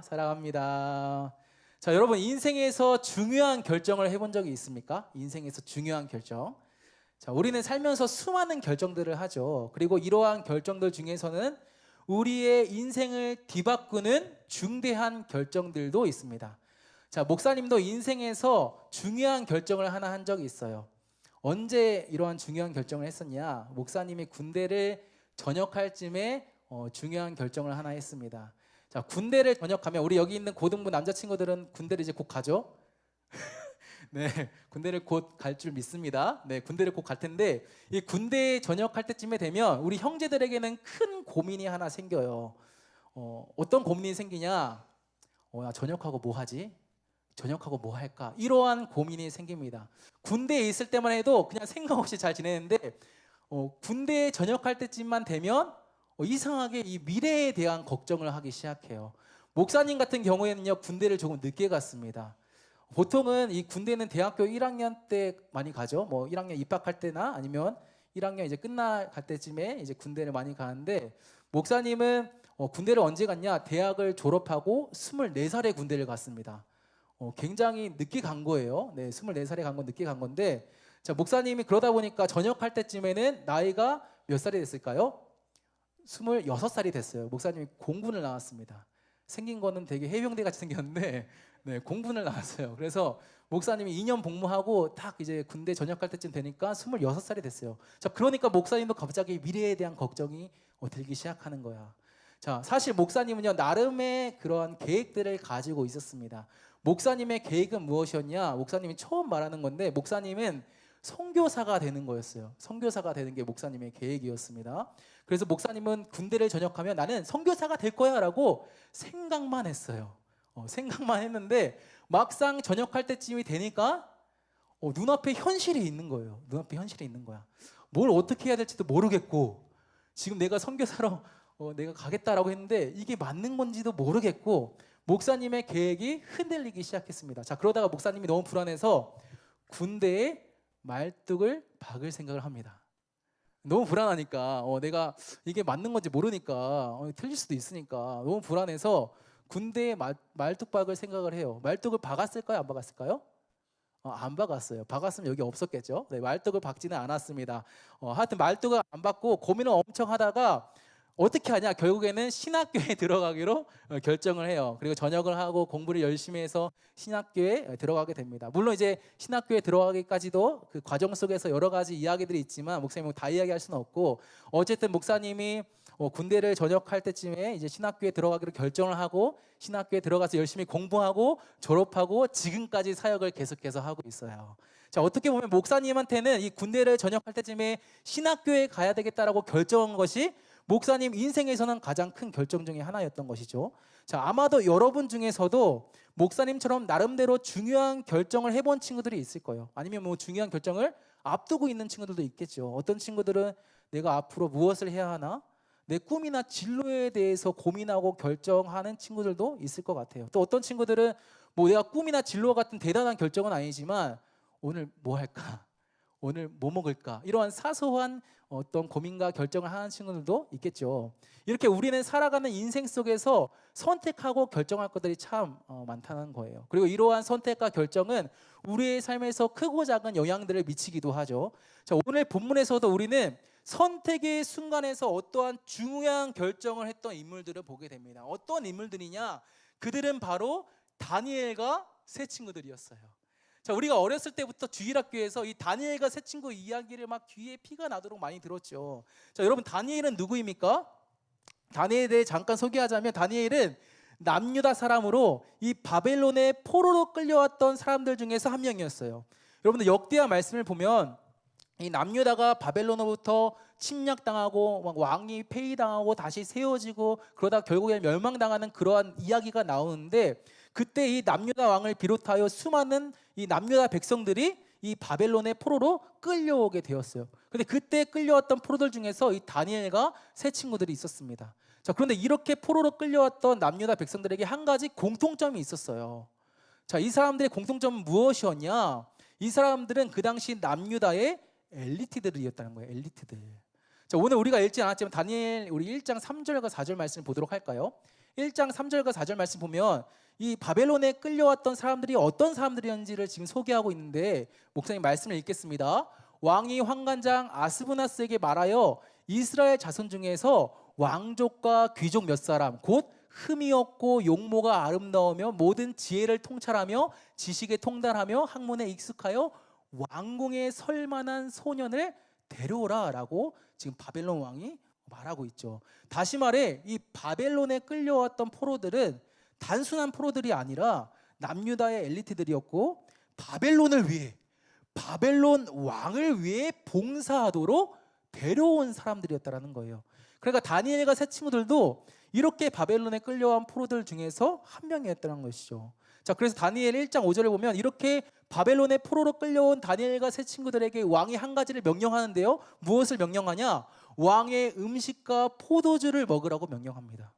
사랑합니다. 자, 여러분 인생에서 중요한 결정을 해본 적이 있습니까? 인생에서 중요한 결정. 자, 우리는 살면서 수많은 결정들을 하죠. 그리고 이러한 결정들 중에서는 우리의 인생을 뒤바꾸는 중대한 결정들도 있습니다. 자, 목사님도 인생에서 중요한 결정을 하나 한 적이 있어요. 언제 이러한 중요한 결정을 했었냐? 목사님이 군대를 전역할 쯤에 중요한 결정을 하나 했습니다. 자, 군대를 전역하면 우리 여기 있는 고등부 남자친구들은 군대를 이제 곧 가죠? 네, 군대를 곧 갈 줄 믿습니다. 네, 군대를 곧 갈 텐데 이 군대에 전역할 때쯤에 되면 우리 형제들에게는 큰 고민이 하나 생겨요. 어떤 고민이 생기냐? 야, 전역하고 뭐 하지? 전역하고 뭐 할까? 이러한 고민이 생깁니다. 군대에 있을 때만 해도 그냥 생각 없이 잘 지내는데 군대에 전역할 때쯤만 되면 이상하게 이 미래에 대한 걱정을 하기 시작해요. 목사님 같은 경우에는요, 군대를 조금 늦게 갔습니다. 보통은 이 군대는 대학교 1학년 때 많이 가죠. 뭐 1학년 입학할 때나 아니면 1학년 이제 끝나갈 때쯤에 이제 군대를 많이 가는데, 목사님은 군대를 언제 갔냐? 대학을 졸업하고 24살에 군대를 갔습니다. 굉장히 늦게 간 거예요. 네, 24살에 간 건 늦게 간 건데, 자, 목사님이 그러다 보니까 전역할 때쯤에는 나이가 몇 살이 됐을까요? 26살이 됐어요. 목사님이 공군을 나왔습니다. 생긴 거는 되게 해병대 같이 생겼는데, 네, 공군을 나왔어요. 그래서 목사님이 2년 복무하고 딱 이제 군대 전역할 때쯤 되니까 26살이 됐어요. 자, 그러니까 목사님도 갑자기 미래에 대한 걱정이 들기 시작하는 거야. 자, 사실 목사님은요, 나름의 그런 계획들을 가지고 있었습니다. 목사님의 계획은 무엇이었냐? 목사님이 처음 말하는 건데, 목사님은 선교사가 되는 거였어요. 선교사가 되는 게 목사님의 계획이었습니다. 그래서 목사님은 군대를 전역하면 나는 선교사가 될 거야 라고 생각만 했어요. 생각만 했는데 막상 전역할 때쯤이 되니까 눈앞에 현실이 있는 거예요. 눈앞에 현실이 있는 거야. 뭘 어떻게 해야 될지도 모르겠고, 지금 내가 선교사로 내가 가겠다라고 했는데 이게 맞는 건지도 모르겠고, 목사님의 계획이 흔들리기 시작했습니다. 자, 그러다가 목사님이 너무 불안해서 군대에 말뚝을 박을 생각을 합니다. 너무 불안하니까 내가 이게 맞는 건지 모르니까 틀릴 수도 있으니까 너무 불안해서 군대에 말뚝 박을 생각을 해요. 말뚝을 박았을까요? 안 박았을까요? 안 박았어요. 박았으면 여기 없었겠죠. 네, 말뚝을 박지는 않았습니다. 하여튼 말뚝을 안 박고 고민을 엄청 하다가 어떻게 하냐? 결국에는 신학교에 들어가기로 결정을 해요. 그리고 전역을 하고 공부를 열심히 해서 신학교에 들어가게 됩니다. 물론 이제 신학교에 들어가기까지도 그 과정 속에서 여러 가지 이야기들이 있지만 목사님은 다 이야기할 수는 없고, 어쨌든 목사님이 군대를 전역할 때쯤에 이제 신학교에 들어가기로 결정을 하고 신학교에 들어가서 열심히 공부하고 졸업하고 지금까지 사역을 계속해서 하고 있어요. 자, 어떻게 보면 목사님한테는 이 군대를 전역할 때쯤에 신학교에 가야 되겠다라고 결정한 것이 목사님 인생에서는 가장 큰 결정 중에 하나였던 것이죠. 자, 아마도 여러분 중에서도 목사님처럼 나름대로 중요한 결정을 해본 친구들이 있을 거예요. 아니면 뭐 중요한 결정을 앞두고 있는 친구들도 있겠죠. 어떤 친구들은 내가 앞으로 무엇을 해야 하나? 내 꿈이나 진로에 대해서 고민하고 결정하는 친구들도 있을 것 같아요. 또 어떤 친구들은 뭐 내가 꿈이나 진로 같은 대단한 결정은 아니지만 오늘 뭐 할까? 오늘 뭐 먹을까? 이러한 사소한 어떤 고민과 결정을 하는 친구들도 있겠죠. 이렇게 우리는 살아가는 인생 속에서 선택하고 결정할 것들이 참 많다는 거예요. 그리고 이러한 선택과 결정은 우리의 삶에서 크고 작은 영향들을 미치기도 하죠. 자, 오늘 본문에서도 우리는 선택의 순간에서 어떠한 중요한 결정을 했던 인물들을 보게 됩니다. 어떤 인물들이냐? 그들은 바로 다니엘과 세 친구들이었어요. 자, 우리가 어렸을 때부터 주일학교에서 이 다니엘과 세 친구 이야기를 막 귀에 피가 나도록 많이 들었죠. 자, 여러분, 다니엘은 누구입니까? 다니엘에 대해 잠깐 소개하자면, 다니엘은 남유다 사람으로 이 바벨론의 포로로 끌려왔던 사람들 중에서 한 명이었어요. 여러분들 역대하 말씀을 보면 이 남유다가 바벨론으로부터 침략당하고 막 왕이 폐위당하고 다시 세워지고 그러다 결국에 멸망당하는 그러한 이야기가 나오는데, 그때 이 남유다 왕을 비롯하여 수많은 이 남유다 백성들이 이 바벨론의 포로로 끌려오게 되었어요. 근데 그때 끌려왔던 포로들 중에서 이 다니엘과 세 친구들이 있었습니다. 자, 그런데 이렇게 포로로 끌려왔던 남유다 백성들에게 한 가지 공통점이 있었어요. 자, 이 사람들의 공통점은 무엇이었냐? 이 사람들은 그 당시 남유다의 엘리트들이었다는 거예요. 엘리트들. 자, 오늘 우리가 읽지 않았지만 다니엘 우리 1장 3절과 4절 말씀을 보도록 할까요? 1장 3절과 4절 말씀 보면 이 바벨론에 끌려왔던 사람들이 어떤 사람들이었는지를 지금 소개하고 있는데, 목사님 말씀을 읽겠습니다. 왕이 환관장 아스브나스에게 말하여 이스라엘 자손 중에서 왕족과 귀족 몇 사람, 곧 흠이 없고 용모가 아름다우며 모든 지혜를 통찰하며 지식에 통달하며 학문에 익숙하여 왕궁에 설 만한 소년을 데려오라 라고 지금 바벨론 왕이 말하고 있죠. 다시 말해 이 바벨론에 끌려왔던 포로들은 단순한 포로들이 아니라 남유다의 엘리트들이었고, 바벨론을 위해, 바벨론 왕을 위해 봉사하도록 데려온 사람들이었다라는 거예요. 그러니까 다니엘과 세 친구들도 이렇게 바벨론에 끌려온 포로들 중에서 한 명이었다는 것이죠. 자, 그래서 다니엘 1장 5절을 보면 이렇게 바벨론의 포로로 끌려온 다니엘과 세 친구들에게 왕이 한 가지를 명령하는데요. 무엇을 명령하냐? 왕의 음식과 포도주를 먹으라고 명령합니다.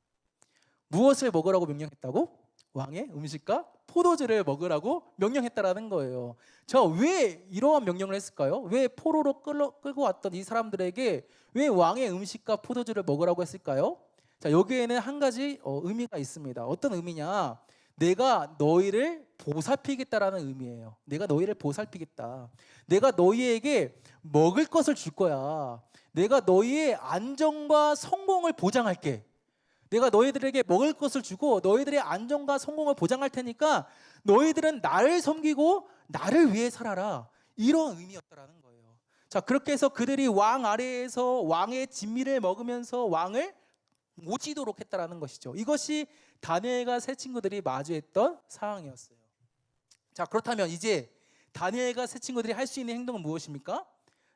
무엇을 먹으라고 명령했다고? 왕의 음식과 포도주를 먹으라고 명령했다라는 거예요. 자, 왜 이러한 명령을 했을까요? 왜 포로로 끌고 왔던 이 사람들에게 왜 왕의 음식과 포도주를 먹으라고 했을까요? 자, 여기에는 한 가지 의미가 있습니다. 어떤 의미냐? 내가 너희를 보살피겠다라는 의미예요. 내가 너희를 보살피겠다. 내가 너희에게 먹을 것을 줄 거야. 내가 너희의 안정과 성공을 보장할게. 내가 너희들에게 먹을 것을 주고 너희들의 안정과 성공을 보장할 테니까 너희들은 나를 섬기고 나를 위해 살아라. 이런 의미였다라는 거예요. 자, 그렇게 해서 그들이 왕 아래에서 왕의 진미를 먹으면서 왕을 모시도록 했다라는 것이죠. 이것이 다니엘과 세 친구들이 마주했던 상황이었어요. 자, 그렇다면 이제 다니엘과 세 친구들이 할 수 있는 행동은 무엇입니까?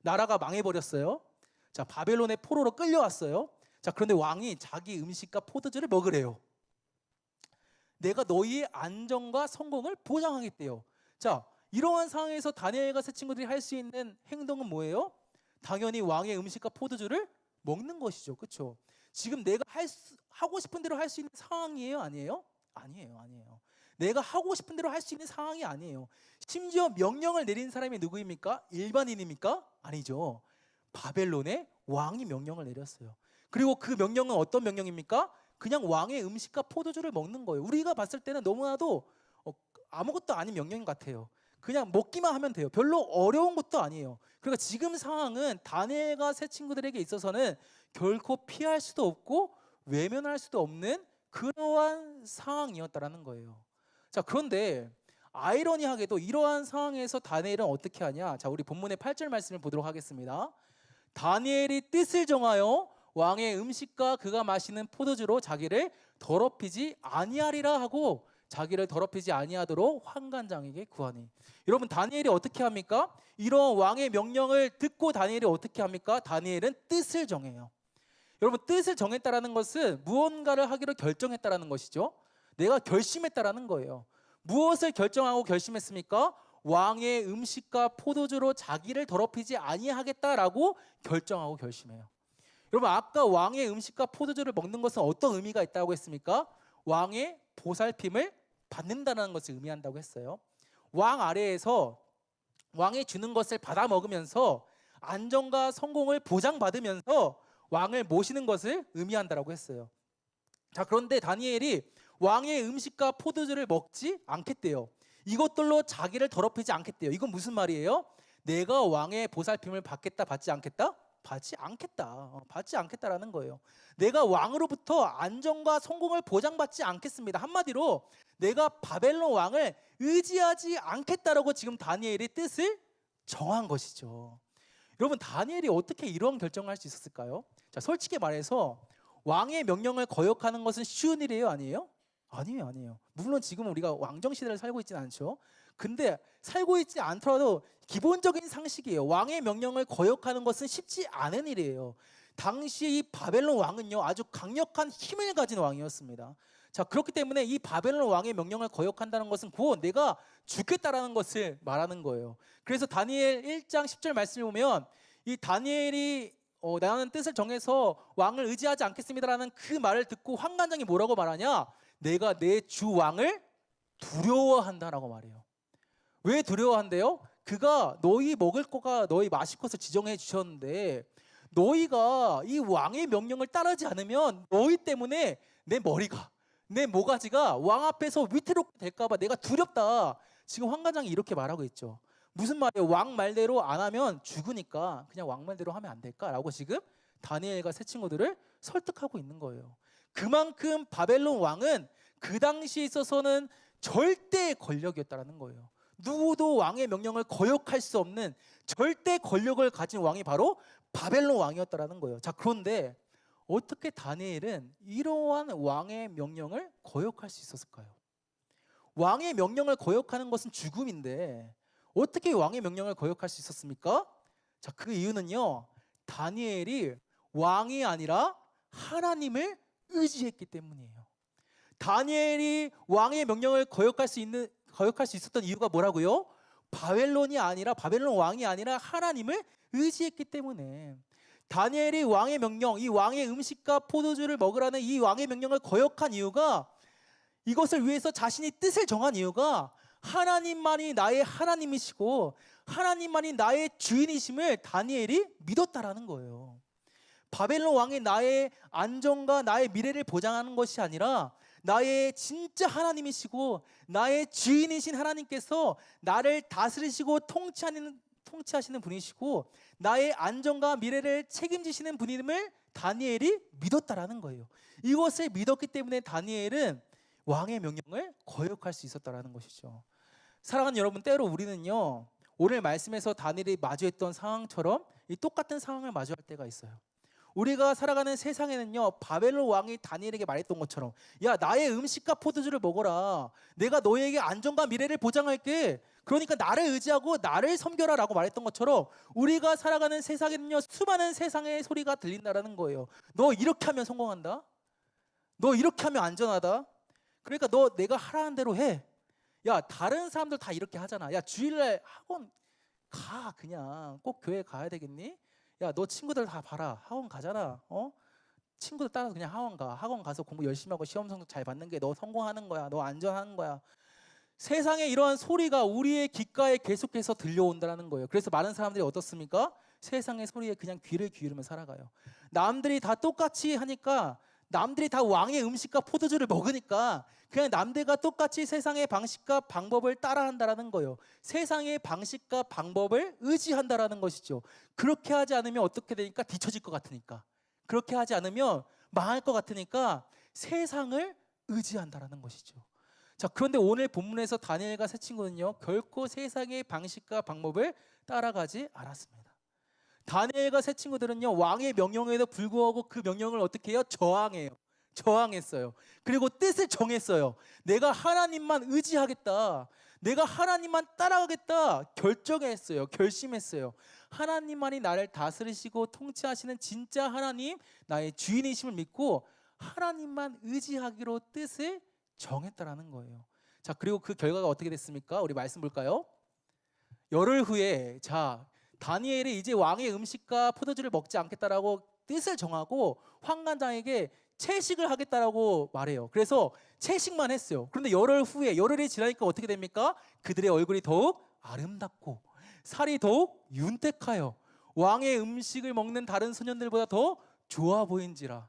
나라가 망해버렸어요. 자, 바벨론의 포로로 끌려왔어요. 자, 그런데 왕이 자기 음식과 포도주를 먹으래요. 내가 너희의 안정과 성공을 보장하겠대요. 자, 이러한 상황에서 다니엘과 세 친구들이 할 수 있는 행동은 뭐예요? 당연히 왕의 음식과 포도주를 먹는 것이죠. 그렇죠? 지금 내가 하고 싶은 대로 할 수 있는 상황이에요? 아니에요? 아니에요. 내가 하고 싶은 대로 할 수 있는 상황이 아니에요. 심지어 명령을 내린 사람이 누구입니까? 일반인입니까? 아니죠. 바벨론의 왕이 명령을 내렸어요. 그리고 그 명령은 어떤 명령입니까? 그냥 왕의 음식과 포도주를 먹는 거예요. 우리가 봤을 때는 너무나도 아무것도 아닌 명령 같아요. 그냥 먹기만 하면 돼요. 별로 어려운 것도 아니에요. 그러니까 지금 상황은 다니엘과 세 친구들에게 있어서는 결코 피할 수도 없고 외면할 수도 없는 그러한 상황이었다라는 거예요. 자, 그런데 아이러니하게도 이러한 상황에서 다니엘은 어떻게 하냐? 자, 우리 본문의 8절 말씀을 보도록 하겠습니다. 다니엘이 뜻을 정하여 왕의 음식과 그가 마시는 포도주로 자기를 더럽히지 아니하리라 하고 자기를 더럽히지 아니하도록 환관장에게 구하니. 여러분, 다니엘이 어떻게 합니까? 이런 왕의 명령을 듣고 다니엘이 어떻게 합니까? 다니엘은 뜻을 정해요. 여러분, 뜻을 정했다라는 것은 무언가를 하기로 결정했다라는 것이죠. 내가 결심했다라는 거예요. 무엇을 결정하고 결심했습니까? 왕의 음식과 포도주로 자기를 더럽히지 아니하겠다라고 결정하고 결심해요. 여러분, 아까 왕의 음식과 포도주를 먹는 것은 어떤 의미가 있다고 했습니까? 왕의 보살핌을 받는다는 것을 의미한다고 했어요. 왕 아래에서 왕이 주는 것을 받아 먹으면서 안정과 성공을 보장받으면서 왕을 모시는 것을 의미한다고 했어요. 자, 그런데 다니엘이 왕의 음식과 포도주를 먹지 않겠대요. 이것들로 자기를 더럽히지 않겠대요. 이건 무슨 말이에요? 내가 왕의 보살핌을 받겠다, 받지 않겠다? 받지 않겠다. 받지 않겠다라는 거예요. 내가 왕으로부터 안정과 성공을 보장받지 않겠습니다. 한마디로 내가 바벨론 왕을 의지하지 않겠다라고 지금 다니엘이 뜻을 정한 것이죠. 여러분, 다니엘이 어떻게 이런 결정을 할 수 있었을까요? 자, 솔직히 말해서 왕의 명령을 거역하는 것은 쉬운 일이에요? 아니에요? 아니에요. 물론 지금 우리가 왕정 시대를 살고 있지는 않죠. 근데 살고 있지 않더라도 기본적인 상식이에요. 왕의 명령을 거역하는 것은 쉽지 않은 일이에요. 당시 이 바벨론 왕은요, 아주 강력한 힘을 가진 왕이었습니다. 자, 그렇기 때문에 이 바벨론 왕의 명령을 거역한다는 것은 곧 내가 죽겠다라는 것을 말하는 거예요. 그래서 다니엘 1장 10절 말씀을 보면 이 다니엘이 나는 뜻을 정해서 왕을 의지하지 않겠습니다라는 그 말을 듣고 환관장이 뭐라고 말하냐? 내가 내 주 왕을 두려워한다라고 말해요. 왜 두려워한대요? 그가 너희 먹을 거가 너희 마실 것을 지정해 주셨는데 너희가 이 왕의 명령을 따르지 않으면 너희 때문에 내 머리가, 내 모가지가 왕 앞에서 위태롭게 될까봐 내가 두렵다. 지금 환관장이 이렇게 말하고 있죠. 무슨 말이에요? 왕 말대로 안 하면 죽으니까 그냥 왕 말대로 하면 안 될까라고 지금 다니엘과 세 친구들을 설득하고 있는 거예요. 그만큼 바벨론 왕은 그 당시에 있어서는 절대 권력이었다라는 거예요. 누구도 왕의 명령을 거역할 수 없는 절대 권력을 가진 왕이 바로 바벨론 왕이었다라는 거예요. 자, 그런데 어떻게 다니엘은 이러한 왕의 명령을 거역할 수 있었을까요? 왕의 명령을 거역하는 것은 죽음인데 어떻게 왕의 명령을 거역할 수 있었습니까? 자, 그 이유는요, 다니엘이 왕이 아니라 하나님을 의지했기 때문이에요. 다니엘이 왕의 명령을 거역할 수 있었던 이유가 뭐라고요? 바벨론 왕이 아니라 하나님을 의지했기 때문에. 다니엘이 왕의 명령, 이 왕의 음식과 포도주를 먹으라는 이 왕의 명령을 거역한 이유가, 이것을 위해서 자신이 뜻을 정한 이유가 하나님만이 나의 하나님이시고 하나님만이 나의 주인이심을 다니엘이 믿었다라는 거예요. 바벨론 왕이 나의 안정과 나의 미래를 보장하는 것이 아니라 나의 진짜 하나님이시고 나의 주인이신 하나님께서 나를 다스리시고 통치하시는 분이시고 나의 안정과 미래를 책임지시는 분임을 다니엘이 믿었다라는 거예요. 이것을 믿었기 때문에 다니엘은 왕의 명령을 거역할 수 있었다라는 것이죠. 사랑하는 여러분, 때로 우리는요, 오늘 말씀에서 다니엘이 마주했던 상황처럼 이 똑같은 상황을 마주할 때가 있어요. 우리가 살아가는 세상에는요, 바벨론 왕이 다니엘에게 말했던 것처럼, 야, 나의 음식과 포도주를 먹어라. 내가 너에게 안정과 미래를 보장할게. 그러니까 나를 의지하고 나를 섬겨라 라고 말했던 것처럼 우리가 살아가는 세상에는요, 수많은 세상의 소리가 들린다라는 거예요. 너 이렇게 하면 성공한다. 너 이렇게 하면 안전하다. 그러니까 너 내가 하라는 대로 해. 야, 다른 사람들 다 이렇게 하잖아. 야, 주일날 학원 가. 그냥 꼭 교회 가야 되겠니? 야, 너 친구들 다 봐라. 학원 가잖아. 친구들 따라서 그냥 학원 가. 학원 가서 공부 열심히 하고 시험 성적 잘 받는 게 너 성공하는 거야. 너 안전하는 거야. 세상에 이러한 소리가 우리의 귓가에 계속해서 들려온다는 거예요. 그래서 많은 사람들이 어떻습니까? 세상의 소리에 그냥 귀를 기울이며 살아가요. 남들이 다 똑같이 하니까, 남들이 다 왕의 음식과 포도주를 먹으니까 그냥 남들과 똑같이 세상의 방식과 방법을 따라한다라는 거예요. 세상의 방식과 방법을 의지한다라는 것이죠. 그렇게 하지 않으면 어떻게 되니까? 뒤처질 것 같으니까. 그렇게 하지 않으면 망할 것 같으니까 세상을 의지한다라는 것이죠. 자, 그런데 오늘 본문에서 다니엘과 세 친구는요, 결코 세상의 방식과 방법을 따라가지 않았습니다. 다니엘과 세 친구들은요, 왕의 명령에도 불구하고 그 명령을 어떻게 해요? 저항했어요. 그리고 뜻을 정했어요. 내가 하나님만 의지하겠다. 내가 하나님만 따라가겠다. 결심했어요. 하나님만이 나를 다스리시고 통치하시는 진짜 하나님, 나의 주인이심을 믿고 하나님만 의지하기로 뜻을 정했다라는 거예요. 자, 그리고 그 결과가 어떻게 됐습니까? 우리 말씀 볼까요? 열흘 후에, 자, 다니엘이 이제 왕의 음식과 포도주를 먹지 않겠다라고 뜻을 정하고 환관장에게 채식을 하겠다라고 말해요. 그래서 채식만 했어요. 그런데 열흘이 지나니까 어떻게 됩니까? 그들의 얼굴이 더욱 아름답고 살이 더욱 윤택하여 왕의 음식을 먹는 다른 소년들보다 더 좋아 보인지라.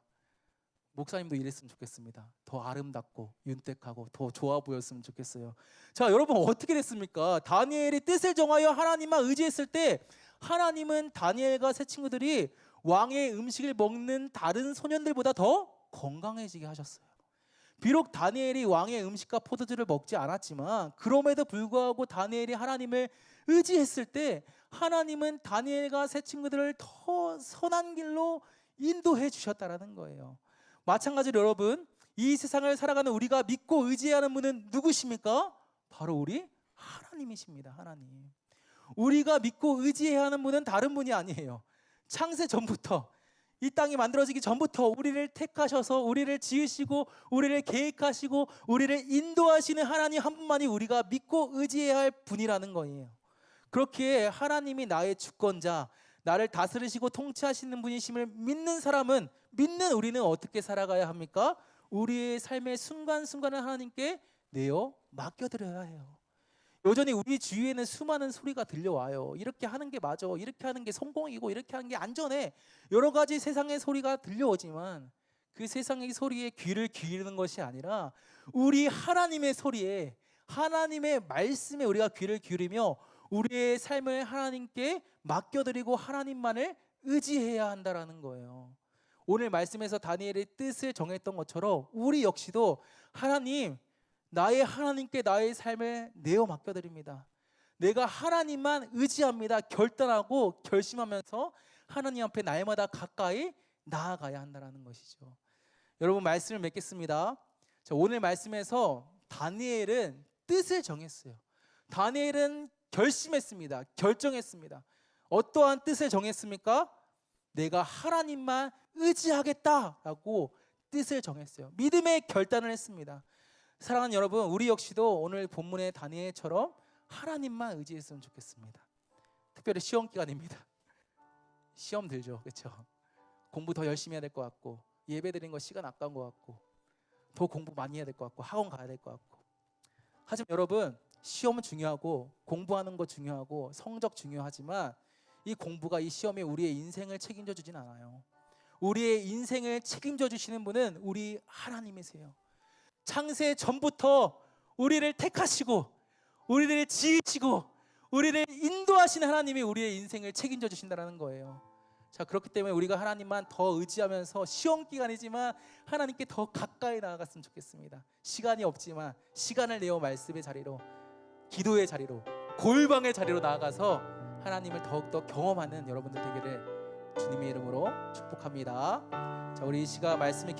목사님도 이랬으면 좋겠습니다. 더 아름답고 윤택하고 더 좋아 보였으면 좋겠어요. 자, 여러분, 어떻게 됐습니까? 다니엘이 뜻을 정하여 하나님만 의지했을 때 하나님은 다니엘과 세 친구들이 왕의 음식을 먹는 다른 소년들보다 더 건강해지게 하셨어요. 비록 다니엘이 왕의 음식과 포도주를 먹지 않았지만 그럼에도 불구하고 다니엘이 하나님을 의지했을 때 하나님은 다니엘과 세 친구들을 더 선한 길로 인도해 주셨다라는 거예요. 마찬가지로 여러분, 이 세상을 살아가는 우리가 믿고 의지해야 하는 분은 누구십니까? 바로 우리 하나님이십니다. 하나님. 우리가 믿고 의지해야 하는 분은 다른 분이 아니에요. 창세 전부터, 이 땅이 만들어지기 전부터 우리를 택하셔서 우리를 지으시고 우리를 계획하시고 우리를 인도하시는 하나님 한 분만이 우리가 믿고 의지해야 할 분이라는 거예요. 그렇기에 하나님이 나의 주권자, 나를 다스리시고 통치하시는 분이심을 믿는 우리는 어떻게 살아가야 합니까? 우리의 삶의 순간순간을 하나님께 내어 맡겨드려야 해요. 여전히 우리 주위에는 수많은 소리가 들려와요. 이렇게 하는 게 맞아, 이렇게 하는 게 성공이고 이렇게 하는 게 안전해, 여러 가지 세상의 소리가 들려오지만 그 세상의 소리에 귀를 기울이는 것이 아니라 우리 하나님의 소리에, 하나님의 말씀에 우리가 귀를 기울이며 우리의 삶을 하나님께 맡겨드리고 하나님만을 의지해야 한다라는 거예요. 오늘 말씀에서 다니엘의 뜻을 정했던 것처럼 우리 역시도 하나님, 나의 하나님께 나의 삶을 내어 맡겨드립니다. 내가 하나님만 의지합니다. 결단하고 결심하면서 하나님 앞에 날마다 가까이 나아가야 한다는 것이죠. 여러분, 말씀을 맺겠습니다. 자, 오늘 말씀에서 다니엘은 뜻을 정했어요. 다니엘은 결심했습니다. 결정했습니다. 어떠한 뜻을 정했습니까? 내가 하나님만 의지하겠다라고 뜻을 정했어요. 믿음의 결단을 했습니다. 사랑하는 여러분, 우리 역시도 오늘 본문의 다니엘처럼 하나님만 의지했으면 좋겠습니다. 특별히 시험 기간입니다. 시험 들죠, 그렇죠? 공부 더 열심히 해야 될 것 같고, 예배 드린 거 시간 아까운 것 같고, 더 공부 많이 해야 될 것 같고, 학원 가야 될 것 같고. 하지만 여러분, 시험은 중요하고 공부하는 거 중요하고 성적 중요하지만 이 공부가, 이 시험이 우리의 인생을 책임져 주진 않아요. 우리의 인생을 책임져 주시는 분은 우리 하나님이세요. 창세 전부터 우리를 택하시고 우리를 지으시고 우리를 인도하시는 하나님이 우리의 인생을 책임져 주신다는 거예요. 자, 그렇기 때문에 우리가 하나님만 더 의지하면서 시험 기간이지만 하나님께 더 가까이 나아갔으면 좋겠습니다. 시간이 없지만 시간을 내어 말씀의 자리로, 기도의 자리로, 골방의 자리로 나아가서 하나님을 더욱더 경험하는 여러분들 되기를 주님의 이름으로 축복합니다. 자, 우리 이 시간 말씀을